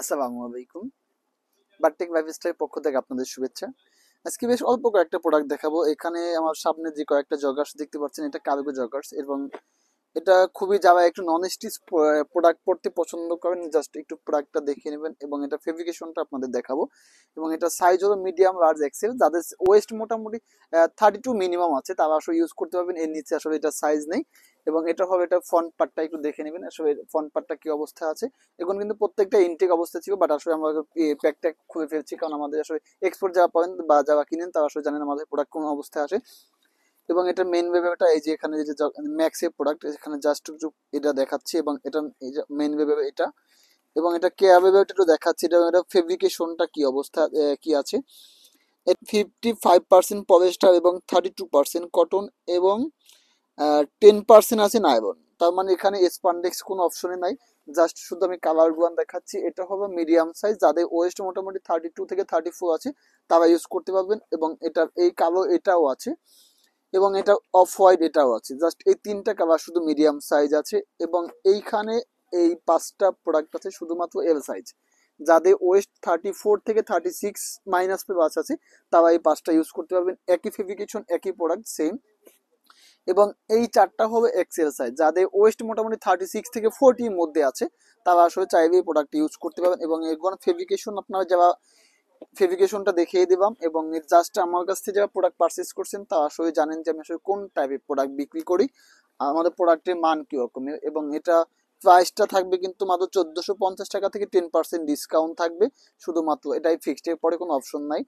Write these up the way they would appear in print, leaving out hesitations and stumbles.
আসসালামু আলাইকুম। বারটেক লাইফস্টাইল পক্ষ থেকে আপনাদের শুভেচ্ছা। আজকে বেশ অল্প কয়েকটা প্রোডাক্ট দেখাবো। এখানে আমার সামনে যে কয়েকটা জগার্স দেখতে পাচ্ছেন, এটা কার্গো জগার্স এবং এটা খুবই যারা একটু নন স্টিচ প্রোডাক্ট পড়তে পছন্দ করেন, জাস্ট একটু প্রোডাক্টটা দেখে নেবেন এবং এটা ফেব্রিকেশনটা আপনাদের দেখাবো। এবং এটা সাইজ হলো মিডিয়াম লার্জ এক্সেল, যাদের ওয়েস্ট মোটামুটি 32 মিনিমাম আছে তারা আসলে ইউজ করতে পারবেন। এর নিচে আসলে এটা সাইজ নেই। এবং এটা হবে, এটা ফ্রন্ট পার্টটা একটু দেখে নেবেন আসলে ফ্রন্ট পার্টটা কি অবস্থা আছে। এখন কিন্তু প্রত্যেকটা ইনটেক অবস্থা ছিল, বাট আসলে আমরা প্যাকটা খুলে ফেলছি, কারণ আমাদের আসলে এক্সপোর্ট যারা পাবেন বা যারা কিনেন তারা আসলে জানেন আমাদের প্রোডাক্ট কোন অবস্থায় আসে। এবং এটা মেন ওয়েবটা এই যে এখানে যে ম্যাক্সের প্রোডাক্ট এখানে জাস্ট একটু এটা দেখাচ্ছি, এবং এটা এই যে মেন ওয়েব এটা। এবং এটা কেয়া ওয়েবটা একটু দেখাচ্ছি, এটা ফেব্রিকেশনটা কি অবস্থা কি আছে। 55% পলিস্টার এবং 32% কটন এবং 10% আছে নাইলন। তার মানে এখানে স্পান্ডেক্স কোনো অপশনে নাই। জাস্ট শুধু আমি কালার গুলো দেখাচ্ছি। এটা হবে মিডিয়াম সাইজ, যাদের ওয়েস্ট মোটামুটি 32 থেকে 34 আছে তারা ইউজ করতে পারবেন। এবং এটার এই কালো এটাও আছে এবং এটা অফ হোয়াইট এটাও আছে। জাস্ট এই তিনটা কালার শুধু মিডিয়াম সাইজ আছে। এবং এইখানে এই পাঁচটা প্রোডাক্ট আছে শুধুমাত্র এল সাইজ, যাদের ওয়েস্ট 34 থেকে 36 মাইনাস প্লাস আছে তারা এই পাঁচটা ইউজ করতে পারবেন। একই ফেব্রিকেশন, একই প্রোডাক্ট, সেম। এবং এই চারটা হবে এক্সেল সাইজ, যাদের ওয়েস্ট মোটামুটি 36 থেকে 40 মধ্যে আছে তারা আসলে চাইলে এই প্রোডাক্ট ইউজ করতে পারবেন। এবং এগুলো ফেব্রিকেশন আপনারা যারা ফেব্রিকেশনটা দেখিয়ে দিলাম, এবং জাস্ট আমার কাছ থেকে যারা প্রোডাক্ট পারচেস করছেন তা আসলে জানেন যে আমি আসলে কোন টাইপের প্রোডাক্ট বিক্রি করি, আর আমাদের প্রোডাক্টের মান কি রকমের। এবং এটা প্রাইসটা থাকবে কিন্তু মাত্র 1450 টাকা থেকে 10% ডিসকাউন্ট থাকবে শুধুমাত্র, এটাই ফিক্সড, এর পরে কোনো অপশন নাই।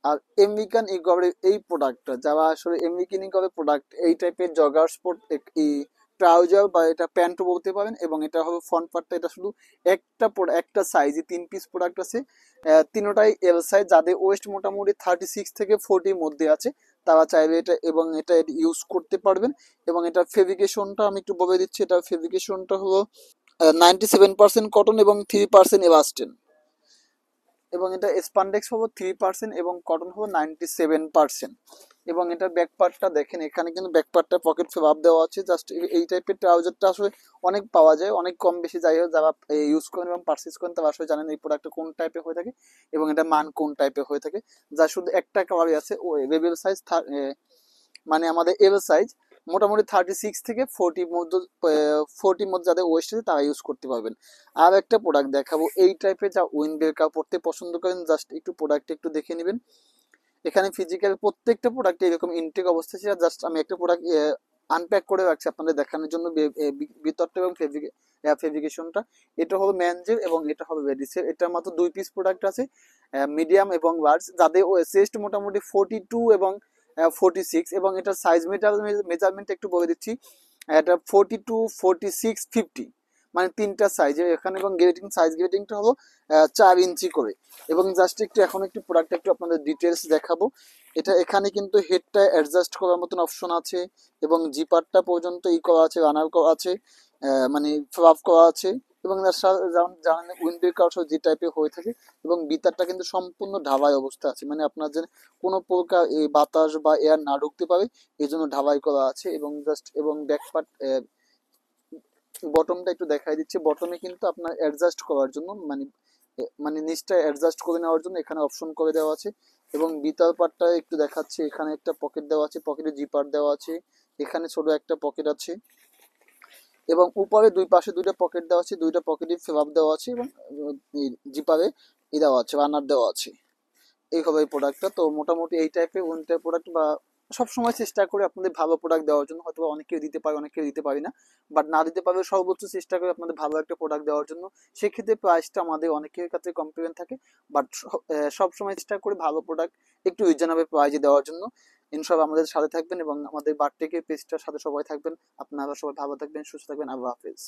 আর আমেরিকান ইগলের এই প্রোডাক্টটা যারা আসলে আমেরিকান ইগলের প্রোডাক্ট এই টাইপের জগার স্পোর্ট ট্রাউজার বা এটা প্যান্টও বলতে পারেন। এবং এটা হবে ফ্রন্ট পার্টটা, এটা শুধু একটা সাইজে 3 পিস প্রোডাক্ট আছে, তিনোটাই এল সাইজ, যাদের ওয়েস্ট মোটামুটি 36 থেকে 40 মধ্যে আছে তারা চাইবে এটা এবং এটা ইউজ করতে পারবেন। এবং এটা ফেব্রিকেশনটা আমি একটু বলে দিচ্ছি। এটা ফেব্রিকেশনটা হলো 97% কটন এবং 3% এলাস্টেন। এবং এটা স্পান্ডেক্স হবো 3% এবং কটন হবো 97%। এবং এটা ব্যাক পার্টটা দেখেন, এখানে কিন্তু ব্যাক পার্টটা পকেট ফ্লাপ দেওয়া আছে। জাস্ট এই টাইপের ট্রাউজারটা আসলে অনেক পাওয়া যায়, অনেক কম বেশি যাই হোক, যারা ইউজ করেন এবং পারচেস করেন তারা আসলে জানেন এই প্রোডাক্টটা কোন টাইপের হয়ে থাকে এবং এটা মান কোন টাইপের হয়ে থাকে। যা শুধু একটা কালারই আছে, ও লেভেল সাইজ, মানে আমাদের এল সাইজ মোটামুটি 36 থেকে 40 মধ্যে যাদের ওয়েস্ট আছে তারা ইউজ করতে পারবেন। আর একটা প্রোডাক্ট দেখাবো এই টাইপের, যা উইন্ডের কাপড় পরতে পছন্দ করেন, জাস্ট একটু প্রোডাক্ট একটু দেখে নেবেন। এখানে ফিজিক্যাল প্রত্যেকটা প্রোডাক্টে এরকম ইনটেক অবস্থা ছিল। জাস্ট আমি একটা প্রোডাক্ট আনপ্যাক করে রাখছি আপনাদের দেখানোর জন্য, ভিতরটা এবং ফেব্রিকেশনটা। এটা হলো ম্যানজেল এবং এটা হবে লেডিসের। এটা মাত্র 2 পিস প্রোডাক্ট আছে, মিডিয়াম এবং লার্জ, যাদের চেস্ট মোটামুটি 42 এবং 46। এবং এটা সাইজ মেজারমেন্ট একটু বলে দিচ্ছি। এটা 42, 46, 50, মানে তিনটা সাইজে এখানে। এবং সাইজ গ্রেডিংটা হলো 4 ইঞ্চি করে। এবং জাস্ট একটু এখন একটু প্রোডাক্ট একটু আপনাদের ডিটেলস দেখাবো। এটা এখানে কিন্তু হেডটা অ্যাডজাস্ট করার মতন অপশন আছে এবং জিপারটা পর্যন্ত করা আছে, রানার করা আছে, মানে ফ্লাপ করা আছে। এবং যেমন জানেন উইন্ডোর কাউন্টার যে টাইপের হয়ে থাকে। এবং বিতারটা কিন্তু সম্পূর্ণ ঢালাই অবস্থা আছে, মানে আপনার যে কোনো প্রকার এই বাতাস বা এয়ার না ঢুকতে পারে এই জন্য ঢালাই করা আছে। এবং জাস্ট এবং ব্যাক পার্ট বটমটা একটু দেখাই দিচ্ছি। বটমে কিন্তু আপনার অ্যাডজাস্ট করার জন্য, মানে নিচটা অ্যাডজাস্ট করে নেওয়ার জন্য এখানে অপশন করে দেওয়া আছে। এবং ভিতর পার্টটা একটু দেখাচ্ছি, এখানে একটা পকেট দেওয়া আছে, পকেটে জিপার দেওয়া আছে, এখানে ছোট একটা পকেট আছে। এবং উপরে দুই পাশে দুইটা পকেট দেওয়া আছে, দুইটা পকেটে ফ্লাপ দেওয়া আছে। এবং জিপারে দেওয়া আছে, রানার দেওয়া আছে। এই হবে এই প্রোডাক্টটা। তো মোটামুটি এই টাইপের উইন্টার প্রোডাক্ট বা সবসময় চেষ্টা করি আপনাদের ভালো প্রোডাক্ট দেওয়ার জন্য। হয়তো অনেকেও দিতে পারে, অনেকেও দিতে পারি না, বাট না দিতে পারলে সর্বোচ্চ চেষ্টা করি আপনাদের ভালো একটা প্রোডাক্ট দেওয়ার জন্য। সেক্ষেত্রে প্রাইসটা আমাদের অনেকের কাছে কমপ্লিমেন্ট থাকে, বাট সবসময় চেষ্টা করি ভালো প্রোডাক্ট একটু রিজনেবল প্রাইজে দেওয়ার জন্য। ইনশাআল্লাহ আমাদের সাথে থাকবেন এবং আমাদের বারটেকের পেজটার সাথে সবাই থাকবেন। আপনারা সবাই ভালো থাকবেন, সুস্থ থাকবেন। আল্লাহ হাফেজ।